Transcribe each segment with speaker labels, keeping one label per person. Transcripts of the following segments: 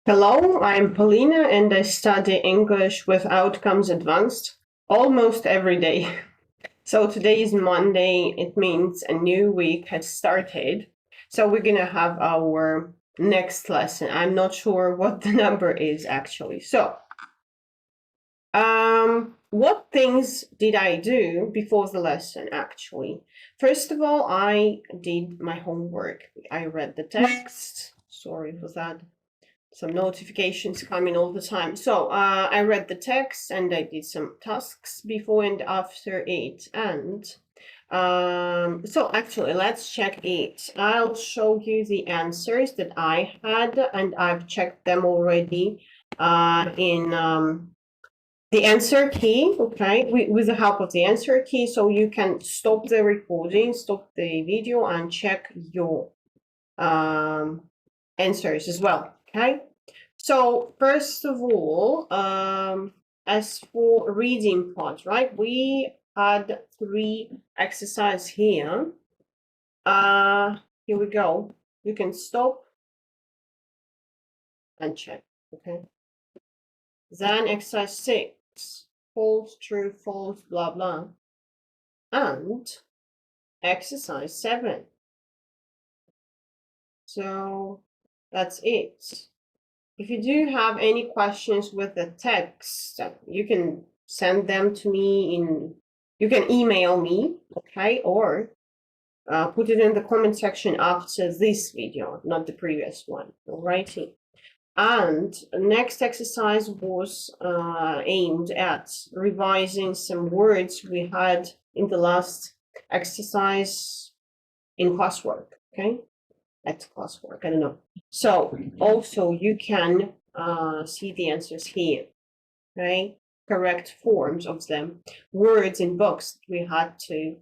Speaker 1: Hello, I'm Paulina and I study English with Outcomes Advanced almost every day. So today is Monday, it means a new week has started. So we're gonna have our next lesson. I'm not sure what the number is actually. So, what things did I do before the lesson actually? First of all, I did my homework. I read the text. Sorry for that. Some notifications coming all the time. So I read the text and I did some tasks before and after it. And so actually, let's check it. I'll show you the answers that I had, and I've checked them already in the answer key, okay, with the help of the answer key. So you can stop the recording, stop the video, and check your answers as well, okay? So first of all, as for reading part, right, we had 3 exercises here. Here we go. You can stop and check, okay? Then exercise 6, false, true, false, blah, blah. And exercise 7. So that's it. If you do have any questions with the text, you can send them to me you can email me, okay, or put it in the comment section after this video, not the previous one, alrighty. And next exercise was aimed at revising some words we had in the last exercise in classwork, okay? At classwork, I don't know. So also you can see the answers here, right? Correct forms of them, words in books we had to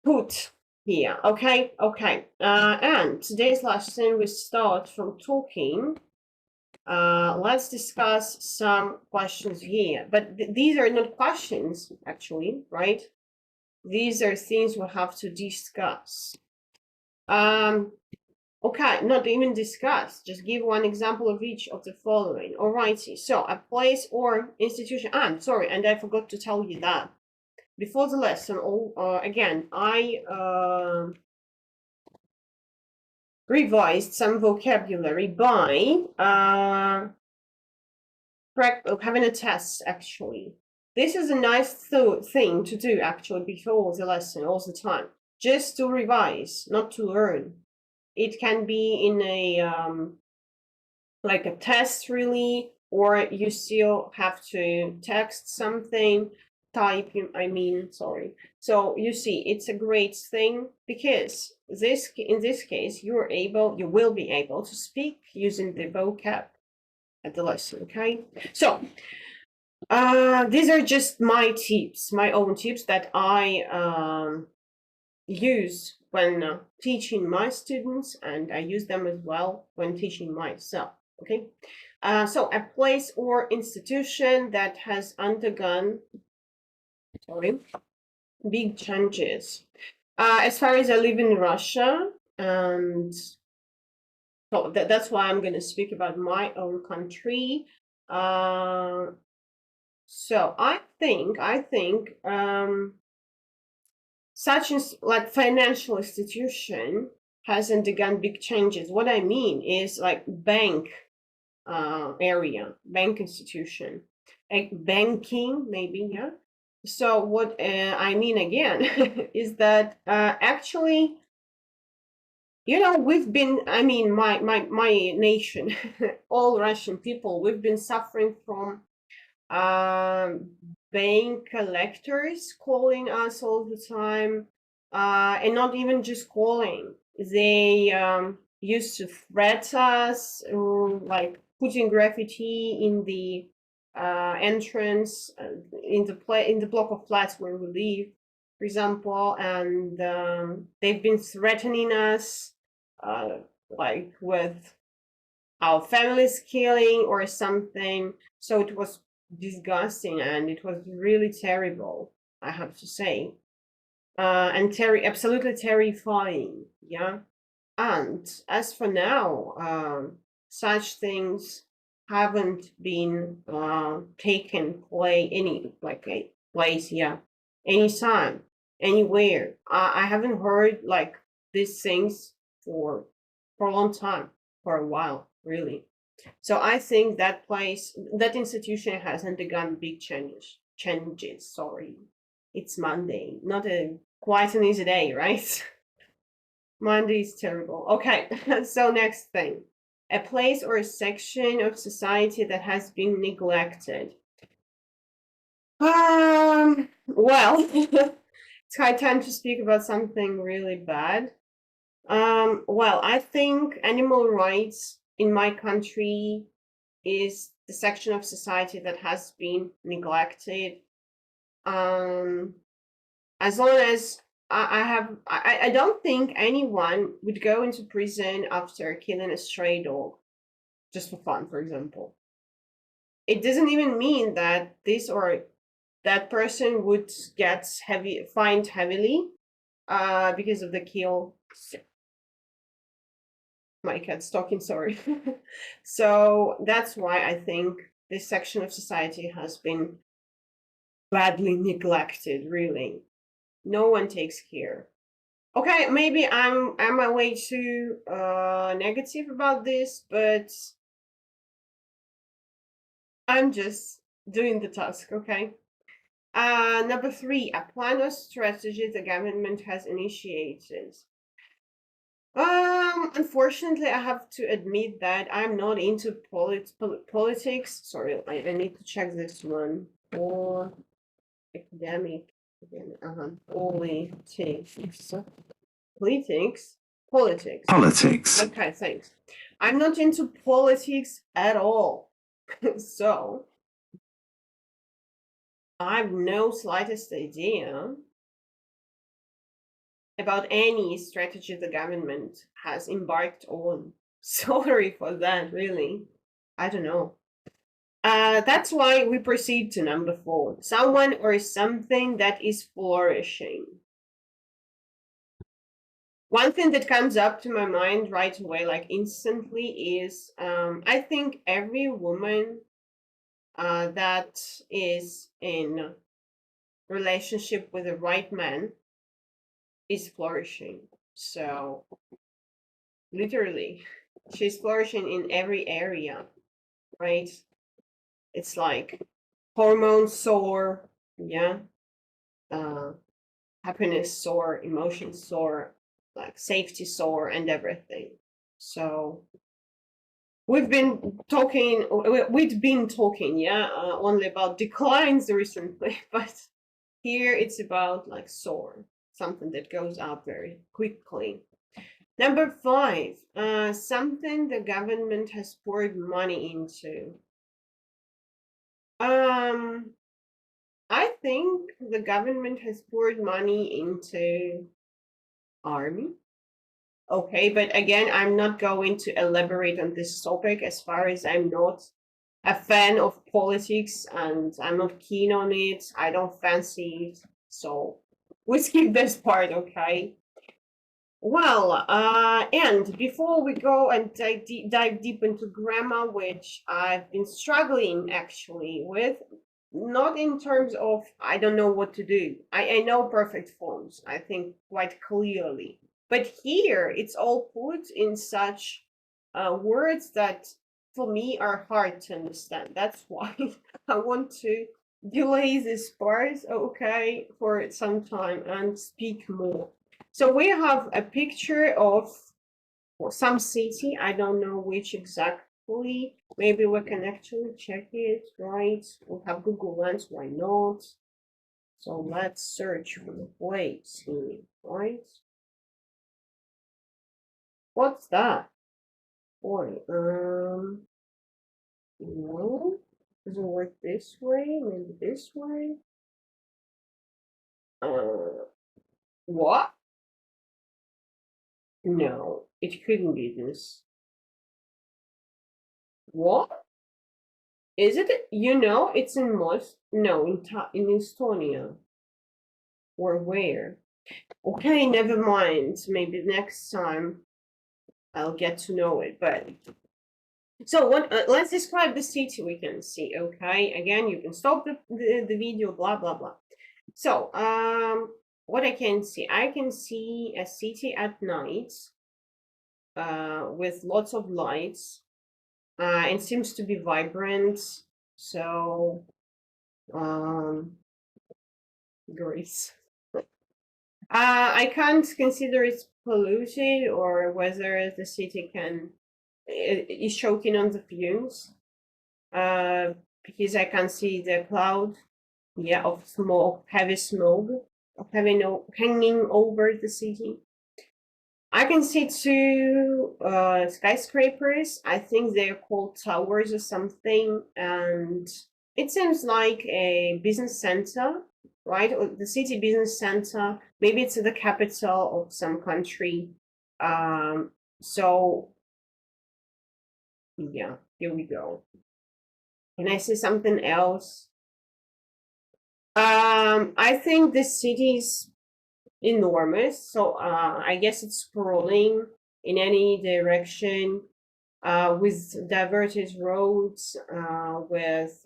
Speaker 1: put here, okay? Okay, and today's lesson we start from talking. Let's discuss some questions here, but these are not questions actually, right? These are things we have to discuss. Okay, not even discuss, just give one example of each of the following. Alrighty, so a place or institution. Sorry, and I forgot to tell you that. Before the lesson, again, I revised some vocabulary by having a test, actually. This is a nice thing to do, actually, before the lesson all the time. Just to revise, not to learn. It can be in a like a test really, or you still have to text something, type, sorry. So you see, it's a great thing because in this case, you will be able to speak using the vocab at the lesson, okay? So these are just my tips, my own tips that I use when teaching my students, and I use them as well when teaching myself, okay? So a place or institution that has undergone, big changes. As far as I live in Russia, and so that's why I'm going to speak about my own country. So I think such as like financial institution has undergone big changes. What I mean is like bank area, bank institution, like banking maybe, yeah. So what I mean again is that actually, you know, we've been, my nation, all Russian people, we've been suffering from bank collectors calling us all the time, and not even just calling. They used to threaten us, like putting graffiti in the entrance in the block of flats where we live, for example, and they've been threatening us, like with our families killing or something. So it was disgusting and it was really terrible, I have to say, and absolutely terrifying, yeah. And as for now, such things haven't been taken place, yeah, anytime, anywhere. I haven't heard like these things for a long time, for a while, really. So I think that institution has undergone big changes. Changes. Sorry, it's Monday, not a quite an easy day, right? Monday is terrible. Okay, so next thing, a place or a section of society that has been neglected. Well, it's high time to speak about something really bad. Well, I think animal rights in my country is the section of society that has been neglected. As long as I don't think anyone would go into prison after killing a stray dog, just for fun, for example. It doesn't even mean that this or that person would get fined heavily, because of the kill. My cat's talking, sorry. So that's why I think this section of society has been badly neglected, really. No one takes care. Okay, maybe I'm a way too negative about this, but I'm just doing the task, okay? Number 3, a plan or strategy the government has initiated. Unfortunately, I have to admit that I'm not into politics. Sorry, I need to check this one. Or academic, politics. Politics. Okay, thanks. I'm not into politics at all. So I have no slightest idea about any strategy the government has embarked on. Sorry for that, really. I don't know. That's why we proceed to number 4. Someone or something that is flourishing. One thing that comes up to my mind right away, like instantly, is I think every woman that is in relationship with the right man is flourishing. So literally, she's flourishing in every area, right? It's like hormones soar, yeah, happiness soar, emotions soar, like safety soar, and everything. So we've been talking, yeah, only about declines recently, but here it's about like soar, something that goes up very quickly. Number 5, something the government has poured money into. I think the government has poured money into army. Okay, but again, I'm not going to elaborate on this topic as far as I'm not a fan of politics and I'm not keen on it. I don't fancy it. So we skip this part, okay? Well, and before we go and dive deep into grammar, which I've been struggling actually with, not in terms of I don't know what to do. I know perfect forms, I think quite clearly. But here it's all put in such words that for me are hard to understand. That's why I want to delay this part, okay, for some time and speak more. So we have a picture of some city. I don't know which exactly. Maybe we can actually check it, right? We have Google Lens, why not? So let's search for the place here, right? What's that? Boy, no. Does it work this way? Maybe this way? What? No, it couldn't be this. What? Is it? You know, it's in no, in Estonia. Or where? Okay, never mind. Maybe next time I'll get to know it. But So what? Let's describe the city we can see. Okay, again, you can stop the video. Blah blah blah. So what I can see a city at night, with lots of lights. It seems to be vibrant. So Greece. I can't consider it polluted or whether the city is choking on the fumes. Because I can see the cloud, yeah, of smoke, heavy smoke, hanging over the city. I can see two skyscrapers. I think they're called towers or something, and it seems like a business center, right? Or the city business center. Maybe it's the capital of some country. So yeah, here we go. Can I say something else? I think this city is enormous, so I guess it's scrolling in any direction, with diverted roads, with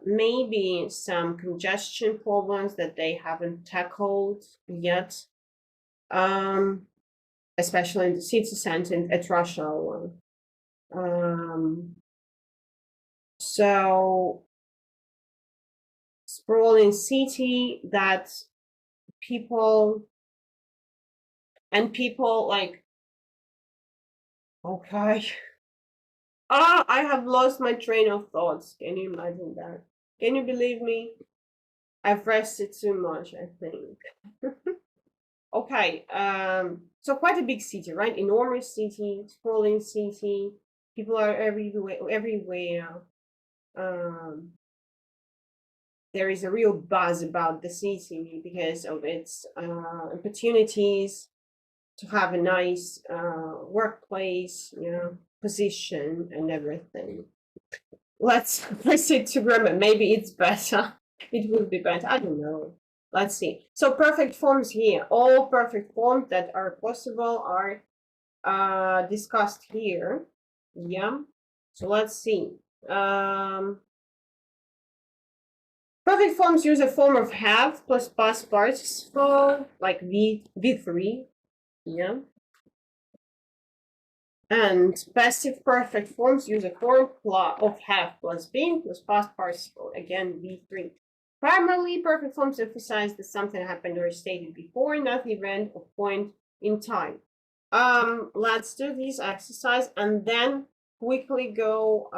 Speaker 1: maybe some congestion problems that they haven't tackled yet, especially in the city center at rush hour. So sprawling city that people like, okay. I have lost my train of thoughts. Can you imagine that? Can you believe me? I've rested too much, I think. Okay, so quite a big city, right? Enormous city, sprawling city. People are everywhere. Um, there is a real buzz about the city because of its opportunities to have a nice workplace, position and everything. Let's proceed to grammar. Maybe it's better. It will be better. I don't know. Let's see. So perfect forms here. All perfect forms that are possible are discussed here. Yeah. So let's see. Perfect forms use a form of have plus past participle, like V3. Yeah. And passive perfect forms use a form of have plus been plus past participle, again V3. Primarily, perfect forms emphasize that something happened or stated before, not the event or point in time. Let's do this exercise and then quickly go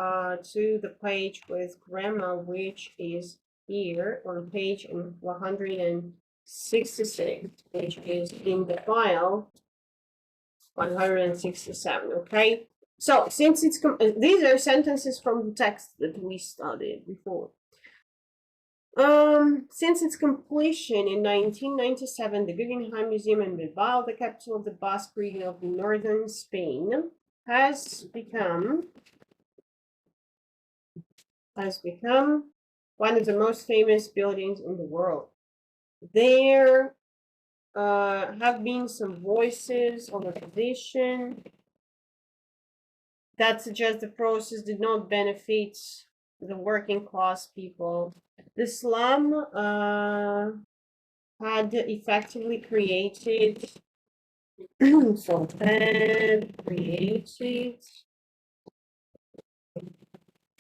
Speaker 1: to the page with grammar, which is here on page 166, which is in the file 167. Okay, so since it's these are sentences from the text that we studied before. Since its completion in 1997, the Guggenheim Museum in Bilbao, the capital of the Basque region of northern Spain, has become one of the most famous buildings in the world. There have been some voices on opposition that suggest the process did not benefit the working class people. The slum had effectively created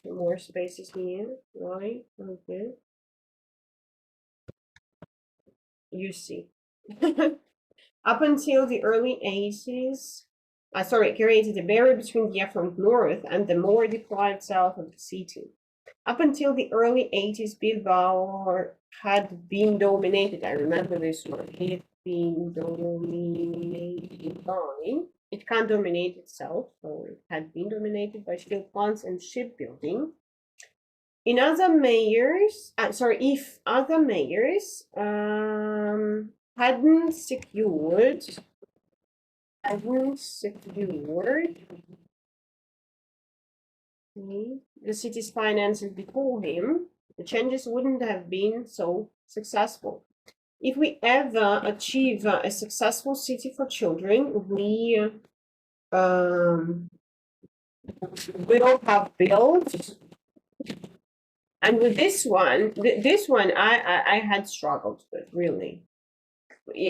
Speaker 1: more spaces here, right? Okay, you see. Up until the early 80s, created a barrier between the affluent north and the more deprived south of the city. Up until the early 80s, Bilbao had been dominated. I remember this one. It been dominated by. It can't dominate itself, so it had been dominated by steel plants and shipbuilding. If other mayors hadn't secured the city's finances before him, the changes wouldn't have been so successful. If we ever achieve a successful city for children, we will have built. And with this one, this one I had struggled with, really.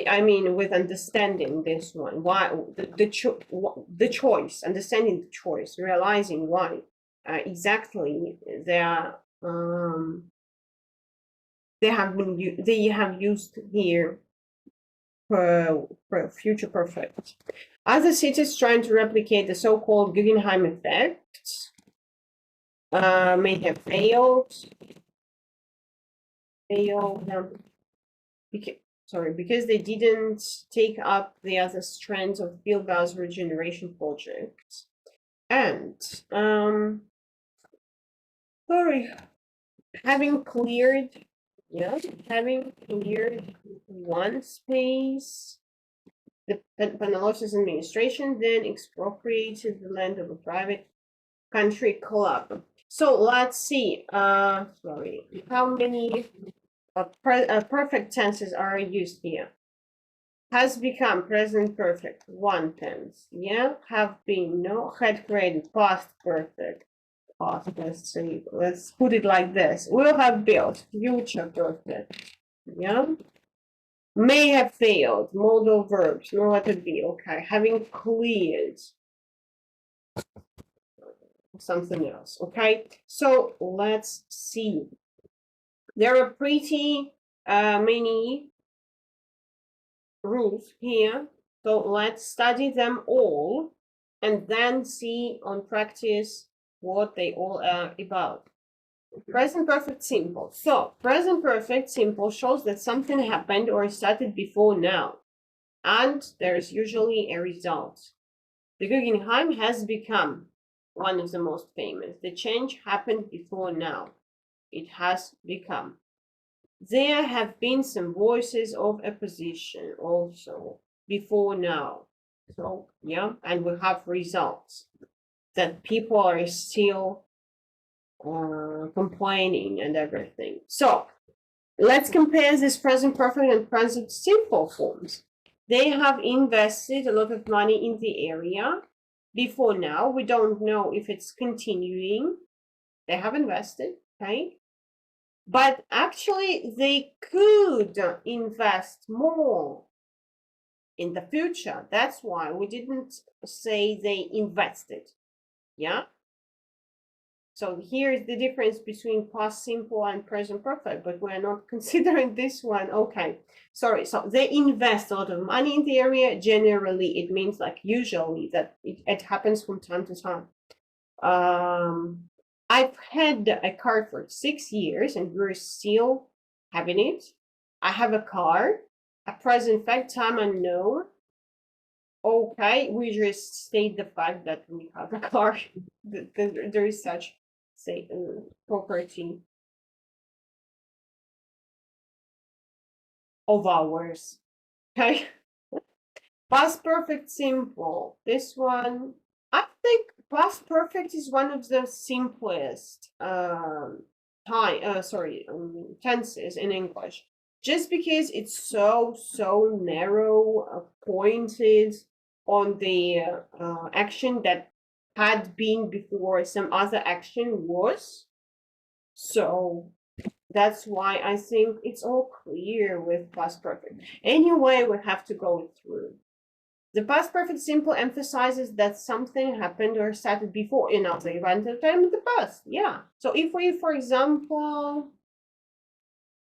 Speaker 1: I mean, with understanding this one, why the choice, understanding the choice, realizing why exactly they have used here for future perfect. Other cities trying to replicate the so-called Guggenheim effect may have failed. Because they didn't take up the other strands of Bilga's regeneration project. And having cleared one space, the Penalosis administration then expropriated the land of a private country club. So let's see. How many perfect tenses are used here? Has become, present perfect, 1 tense. Yeah, have been, no, had created, past perfect. Past, let's see, let's put it like this. Will have built, future perfect. Yeah. May have failed, modal verbs, no letter B. Okay, having cleared. Something else. Okay, so let's see. There are pretty many rules here, so let's study them all and then see on practice what they all are about. Present perfect simple. So present perfect simple shows that something happened or started before now, and there's usually a result. The Guggenheim has become one of the most famous. The change happened before now. It has become. There have been some voices of opposition also before now. So, yeah, and we have results that people are still complaining and everything. So, let's compare this present perfect and present simple forms. They have invested a lot of money in the area before now. We don't know if it's continuing. They have invested, okay? But actually, they could invest more in the future. That's why we didn't say they invested. Yeah. So here is the difference between past simple and present perfect, but we're not considering this one. Okay. Sorry. So they invest a lot of money in the area. Generally, it means like usually that it happens from time to time. I've had a car for 6 years and we're still having it. I have a car. A present fact, time unknown. Okay, we just state the fact that we have a car. There is such, say, property of ours. Okay. Past perfect simple. This one, I think past perfect is one of the simplest tenses in English. Just because it's so narrow, pointed on the action that had been before some other action was. So that's why I think it's all clear with past perfect. Anyway, we have to go through. The past perfect simple emphasizes that something happened or started before another event of time in the past. Yeah. So if we, for example,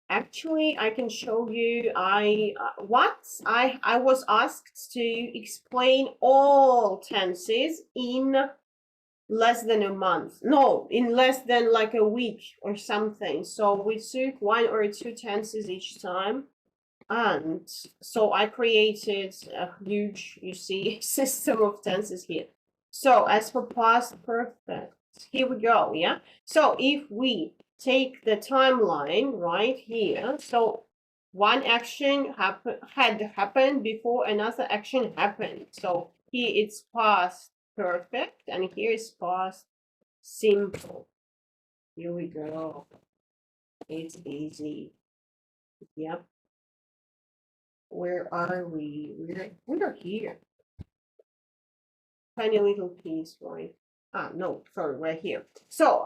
Speaker 1: actually, I can show you. I was asked to explain all tenses in less than a month. No, in less than like a week or something. So we took 1 or 2 tenses each time. And so I created a huge, you see, system of tenses here. So as for past perfect, here we go, yeah? So if we take the timeline right here, so one action had happened before another action happened. So here it's past perfect, and here is past simple. Here we go. It's easy. Yep. Where are we? We're here. Tiny little piece, right? No, sorry, we're here. So,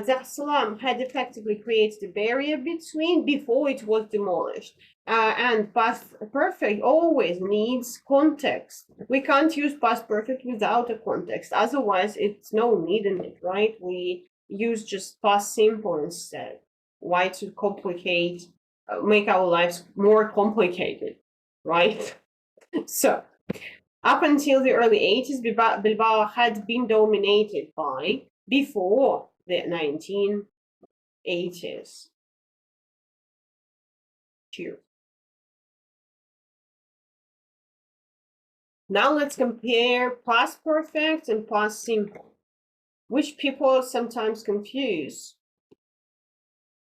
Speaker 1: the slum had effectively created a barrier between before it was demolished. And past perfect always needs context. We can't use past perfect without a context. Otherwise, it's no need in it, right? We use just past simple instead. Why to complicate, make our lives more complicated, right? So, up until the early 80s, Bilbao had been dominated by, before the 1980s. Cheers. Now let's compare past perfect and past simple, which people sometimes confuse.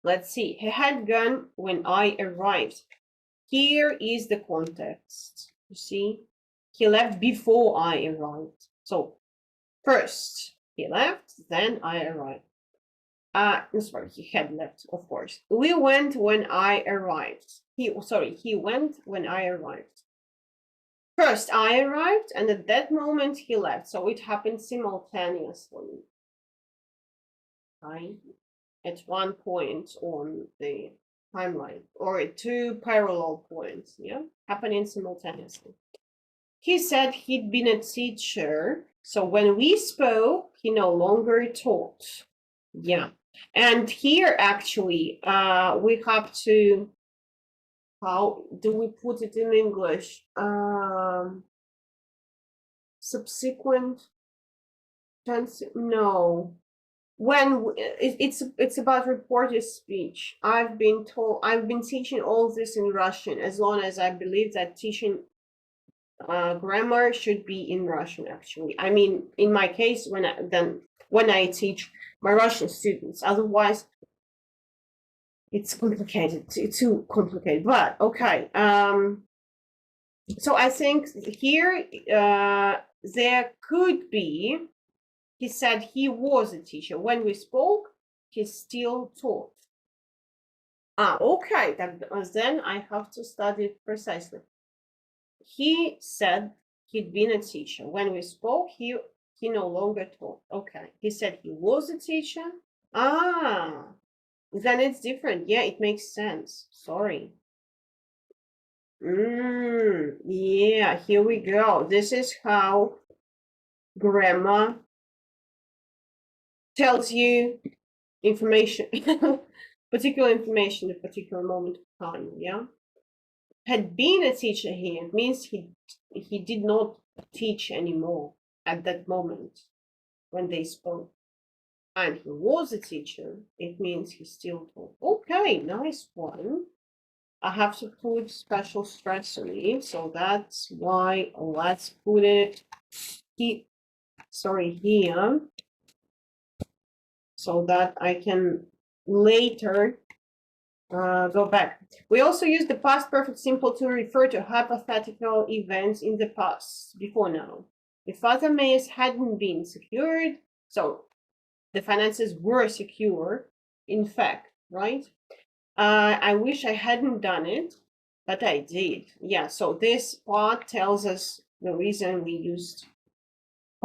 Speaker 1: Let's see. He had gone when I arrived. Here is the context. You see? He left before I arrived. So, first he left, then I arrived. Sorry, he had left, of course. We went when I arrived. He went when I arrived. First, I arrived, and at that moment, he left. So it happened simultaneously. Right? At one point on the timeline, or at two parallel points, yeah? Happening simultaneously. He said he'd been a teacher, so when we spoke, he no longer taught. Yeah. And here, actually, we have to, how do we put it in English? Subsequent tense? No. When it's about reported speech. I've been teaching all this in Russian as long as I believe that teaching grammar should be in Russian, actually. I mean, in my case, when I teach my Russian students. Otherwise, it's complicated. It's too complicated. But okay. So I think here there could be. He said he was a teacher. When we spoke, he still taught. Okay. Then I have to study it precisely. He said he'd been a teacher. When we spoke, he no longer taught. Okay. He said he was a teacher. Then it's different. Yeah, it makes sense. Sorry. Yeah, here we go. This is how grammar tells you information, particular information at a particular moment of time, yeah? Had been a teacher here, it means he did not teach anymore at that moment when they spoke. And he was a teacher, it means he still taught. Okay, nice one. I have to put special stress on it, so that's why let's put it here, so that I can later go back. We also use the past perfect simple to refer to hypothetical events in the past, before now. If Father Mayes hadn't been secured, so the finances were secure, in fact, right? I wish I hadn't done it, but I did. Yeah, so this part tells us the reason we used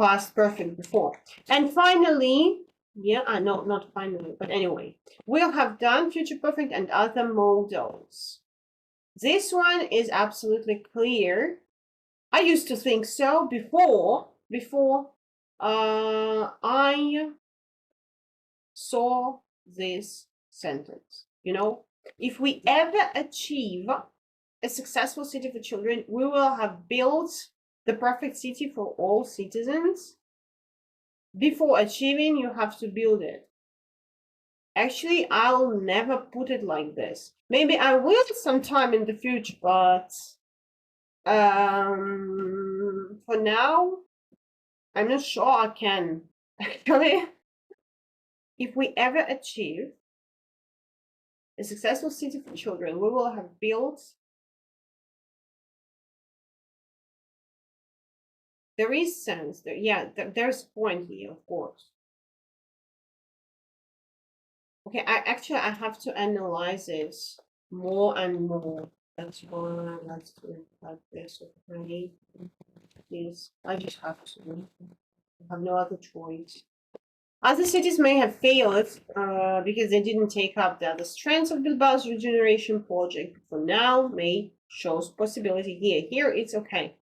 Speaker 1: past perfect before. And finally, yeah, no, not finally, but anyway, we'll have done future perfect and other modals. This one is absolutely clear. I used to think so before I saw this sentence. You know, if we ever achieve a successful city for children, we will have built the perfect city for all citizens. Before achieving, you have to build it. Actually, I'll never put it like this. Maybe I will sometime in the future, but for now, I'm not sure I can. Actually, if we ever achieve a successful city for children, we will have built. There is sense there. Yeah, there's a point here, of course. Okay, I have to analyze it more and more. That's why let's do it like this. Okay, please. I just have to. I have no other choice. Other cities may have failed because they didn't take up the other strands of Bilbao's regeneration project. For now, may shows possibility here. Here it's okay.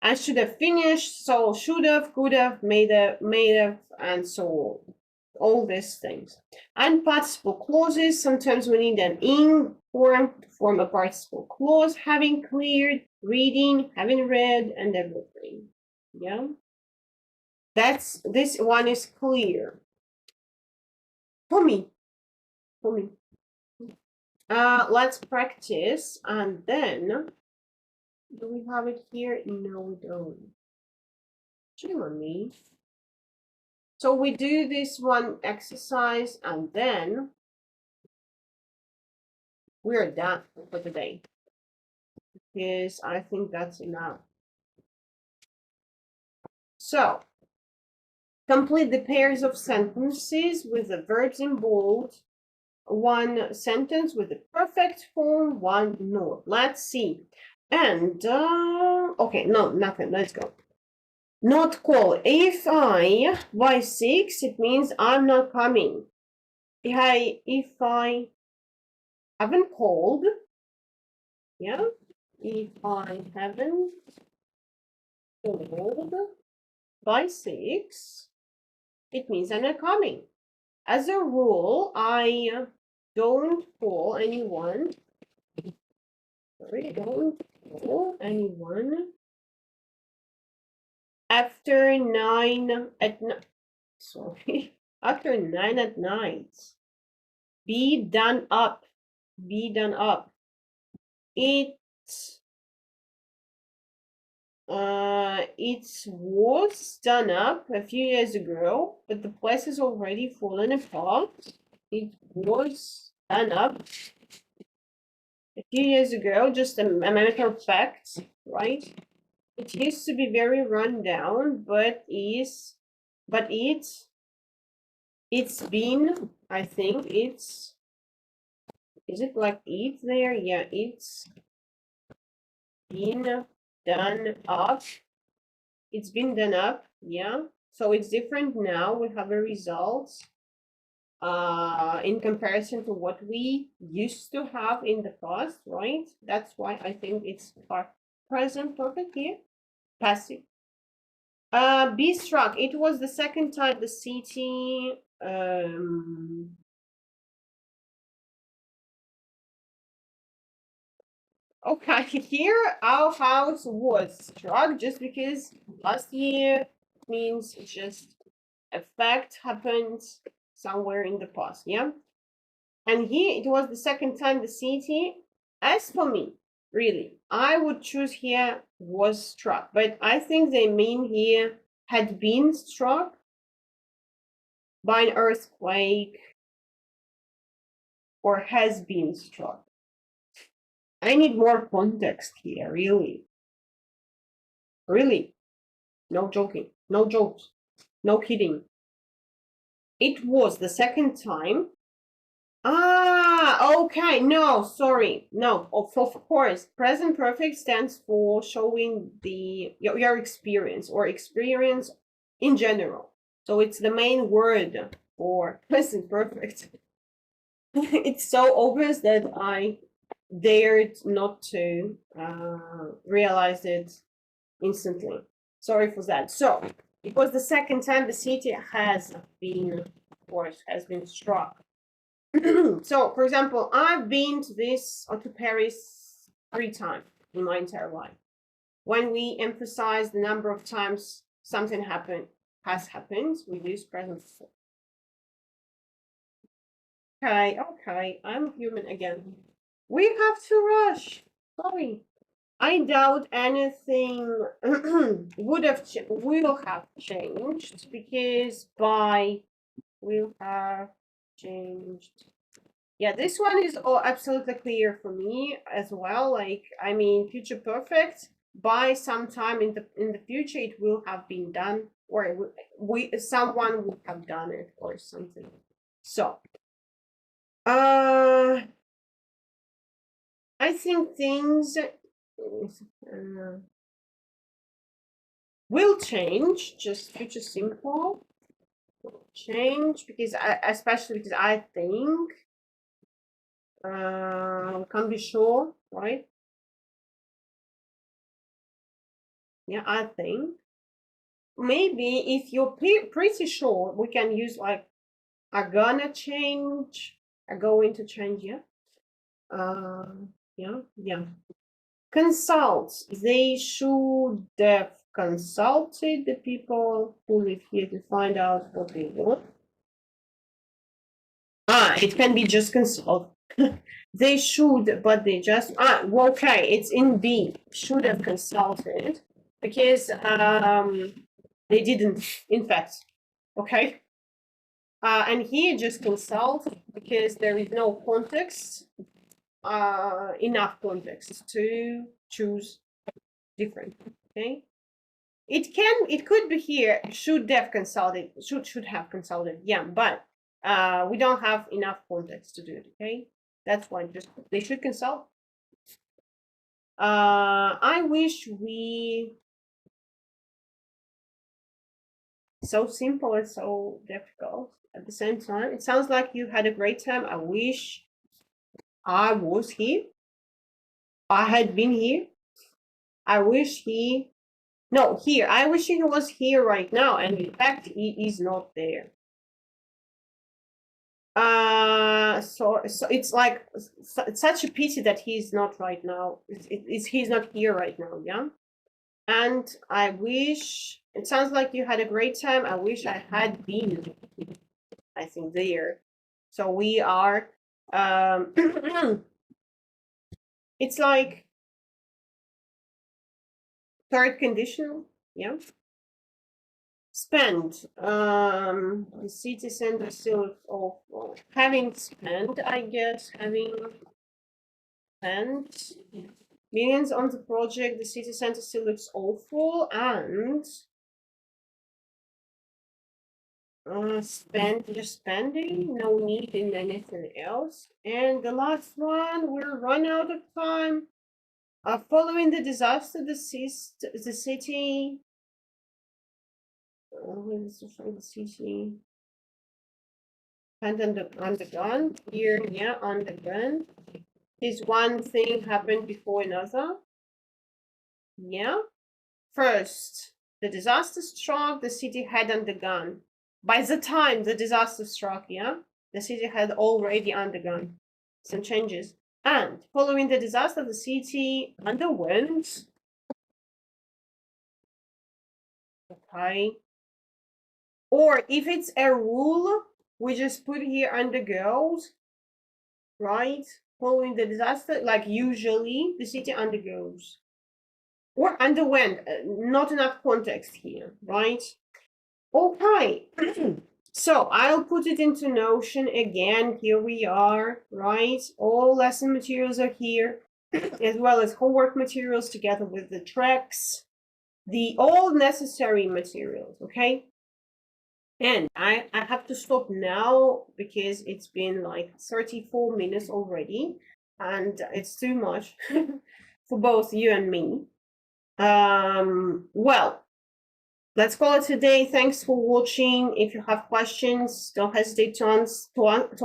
Speaker 1: I should have finished, so should have, could have, made have, and so on. All these things. And participle clauses, sometimes we need an in form to form a participle clause, having cleared, reading, having read, and everything. Yeah. This one is clear. For me. For me. Let's practice, and then do we have it here? No, we don't. Shame on me. So we do this one exercise, and then we're done for today. Because I think that's enough. So complete the pairs of sentences with the verbs in bold. One sentence with the perfect form, one not. Let's see. And okay, no, nothing. Let's go. Not call. If I by 6, it means I'm not coming. If I haven't called, yeah. If I haven't called by 6, it means I'm not coming. As a rule, I don't call anyone. Sorry, don't call anyone after 9 at night. Sorry, after 9 at night. Be done up. Be done up. It was done up a few years ago, but the place has already fallen apart. It was done up a few years ago, just a matter of fact, right? It used to be very run down, but it's been, I think is it like it there? Yeah, it's been done up. It's been done up, yeah. So it's different now. We have a result in comparison to what we used to have in the past, right? That's why I think it's present perfect here. Passive. Be struck. It was the second time the city okay, here our house was struck just because last year means just a fact happened somewhere in the past, yeah? And here it was the second time the city. As for me, really, I would choose here was struck, but I think they mean here had been struck by an earthquake or has been struck. I need more context here, really. Really. No joking. No jokes. No kidding. It was the second time. Ah, okay. No, sorry. No, of course. Present perfect stands for showing your experience or experience in general. So it's the main word for present perfect. It's so obvious that I dared not to realize it instantly. Sorry for that. So it was the second time the city has been, of course, has been struck. So, for example, I've been to Paris 3 times in my entire life. When we emphasize the number of times something has happened, we use present form. Okay, I'm human again. We have to rush. Sorry. I doubt anything will have changed because will have changed. Yeah, this one is absolutely clear for me as well. Like, I mean, future perfect by some time in the future it will have been done, or someone would have done it or something. So, I think things will change. Just future simple. change because especially because I think can't be sure, right? Yeah, I think maybe if you're pretty sure, we can use like are gonna change, are going to change, yeah. Yeah. Consult. They should have consulted the people who live here to find out what they want. It can be just consult. They should, but they just okay, it's in B. Should have consulted because they didn't, in fact. Okay. And here just consult because there is no context, enough context to choose different. Okay. It could be here, should have consulted, should have consulted, yeah, but we don't have enough context to do it, okay? That's why just they should consult. I wish we so simple and so difficult at the same time. It sounds like you had a great time. I wish I was here. I had been here. I wish he no here. I wish he was here right now, and in fact he is not there. So it's like it's such a pity that he's not right now. He's not here right now, yeah. And I wish it sounds like you had a great time. I wish I had been, I think, there. So we are it's like third conditional, yeah. Spend. The city center still of having spent, I guess, having spent millions on the project, the city center still looks awful, and just spending, no need in anything else. And the last one, we're run out of time. Following the disaster, the city and undergone here, yeah, undergone. Is one thing happened before another? Yeah. First, the disaster struck, the city had undergone. By the time the disaster struck, yeah, the city had already undergone some changes. And following the disaster, the city underwent. Okay. Or if it's a rule, we just put here undergoes, right? Following the disaster, like usually the city undergoes. Or underwent, not enough context here, right? Okay. So I'll put it into Notion again. Here we are, right? All lesson materials are here, as well as homework materials together with the tracks, the all necessary materials, okay? And I have to stop now because it's been like 34 minutes already, and it's too much for both you and me. Well, let's call it a day. Thanks for watching. If you have questions, don't hesitate to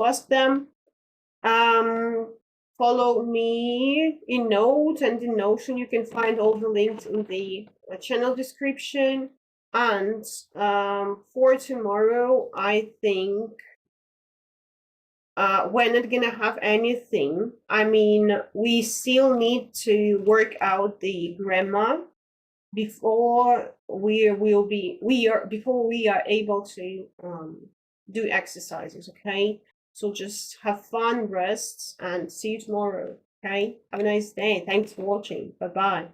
Speaker 1: ask them. Follow me in Note and in Notion. You can find all the links in the channel description. And for tomorrow, I think we're not gonna have anything. I mean, we still need to work out the grammar before we are able to do exercises, okay? So just have fun, rest, and see you tomorrow, okay? Have a nice day. Thanks for watching. Bye-bye.